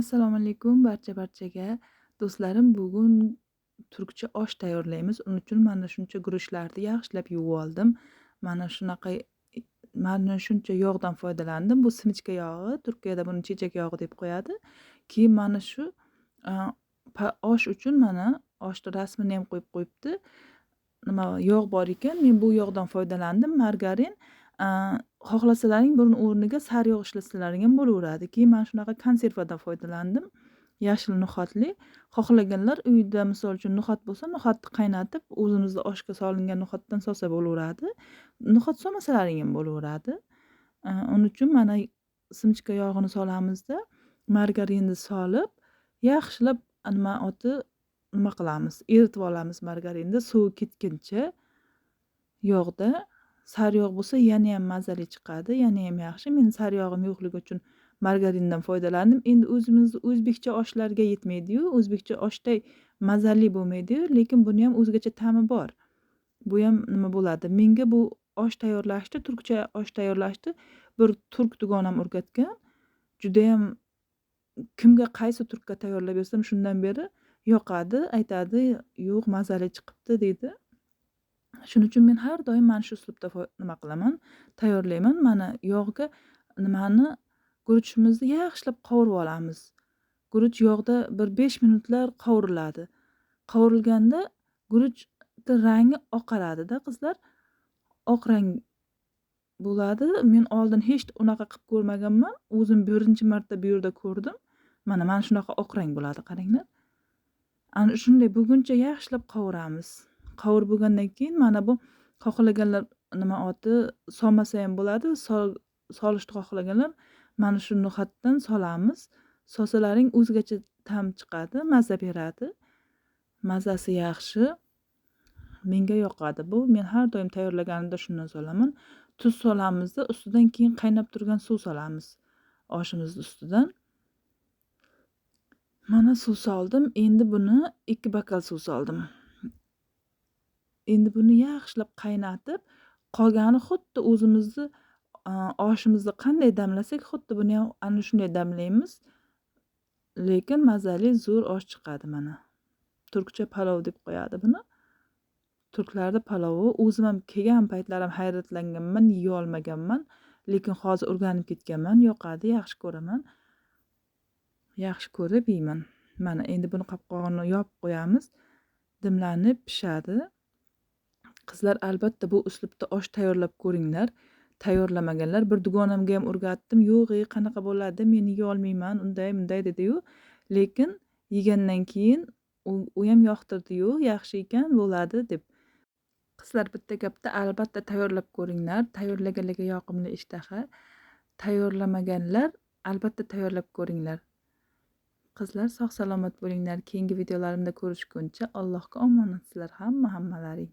Assalomu alaykum barchaga. Do'stlarim, bugun turkcha osh tayyorlaymiz. Uning uchun mana shuncha guruchlarni yaxshilab yuvib oldim. Mana shunaqa mana shuncha yog'dan foydalandim. Bu simichka yog'i, Turkiyada buni chechak yog'i deb qo'yadi. Keyin mana shu a, osh uchun mana oshni rasmini ham qo'yib qo'yibdi. Nima yog' bor ekan, men bu yog'dan foydalandim, margarin. A, xohlasalaring buni o'rniga sariyog' ishlasalaring ham bo'laveradi. Keyin mana shunaqa konservadan foydalandim. Yashil no'xatli. Xohlaganlar uyda misol uchun no'xat bo'lsa, no'xatni qaynatib, o'zimizda oshga solingan no'xatdan solsa bo'laveradi. No'xat solmasalaring ham bo'laveradi. Uning uchun mana simichka yog'ini solamizda, margarinni solib, yaxshilab nima qilamiz? Eritib olamiz margarinni suvi ketguncha yog'da. Sariyog' bo'lsa yana ham mazali chiqadi, yana ham yaxshi. Men sariyog'im yo'qligi uchun margarindan foydalandim. Endi o'zimizning o'zbekcha oshlarga yetmaydi-yu, o'zbekcha oshday mazali bo'lmaydi-yu, lekin buni ham o'zgacha ta'mi bor. Bu ham nima bo'ladi? Menga bu osh tayyorlashni, turkcha osh tayyorlashni bir turk dugonam o'rgatgan. Juda ham kimga qaysi turkka tayyorlab bersam shundan beri yoqadi, aytadi, "Yo'q, mazali chiqibdi" deydi. Shuning uchun men har doim mana shu uslubda nima qilaman, tayyorlayman. Mana yog'ga guruchimizni yaxshilab qovurib olamiz. Guruch yog'da bir 5 minutlar qovuriladi. Qovurilganda guruchni rangi oqaradi-da qizlar. Oq rang bo'ladi. Men oldin hech unaqa qilib ko'rmaganman. O'zim birinchi marta bu yerda ko'rdim. Mana shunaqa oq rang bo'ladi, qaranglar. Ana shunday bo'lguncha yaxshilab qovuramiz. Qovurib bo'lgandan keyin mana bu xohlaganlar solmasa ham bo'ladi. Solishni xohlaganlar mana shu no'xatdan solamiz. Solsalaring o'zgacha ta'm chiqadi, mazza beradi. Mazasi yaxshi. Menga yoqadi bu. Men har doim tayyorlaganimda shundan solaman. Tuz solamizda, ustidan keyin qaynab turgan suv solamiz. Oshimiz ustidan. Mana suv soldim. Endi buni 2 bakal suv soldim. Endi buni yaxshilab qaynatib, qolgani xuddi o'zimizni oshimizni qanday damlasak, xuddi buni ham ana shunday damlaymiz. Lekin mazali zo'r osh chiqadi mana. Turkcha palov deb qo'yadi buni. Turklarda palovi. O'zim ham kelgan paytlarim hayratlanganman, yeya olmaganman, lekin hozir o'rganib ketganman, yoqadi, yaxshi ko'raman. Yaxshi ko'rib yeyman. Mana endi buni qopqog'ini yopib qo'yamiz. Dimlanib pishadi. Qizlar, albatta bu uslubda osh tayyorlab ko'ringlar. Tayyorlamaganlar. Bir dugonamga ham o'rgatdim. "Yo'q, qanaqa bo'ladi? Men yeya olmayman", unday dedi-yu. Lekin yegandan keyin u ham yoqtirdi-yu, yaxshi ekan, bo'ladi deb. Qizlar, bitta gapda albatta tayyorlab ko'ringlar. Tayyorlaganlarga yoqimli ishtaha. Tayyorlamaganlar albatta tayyorlab ko'ringlar. Qizlar, sog' salomat bo'linglar. Keyingi videolarimda ko'rishguncha Allohga omonatsizlar hammalaring.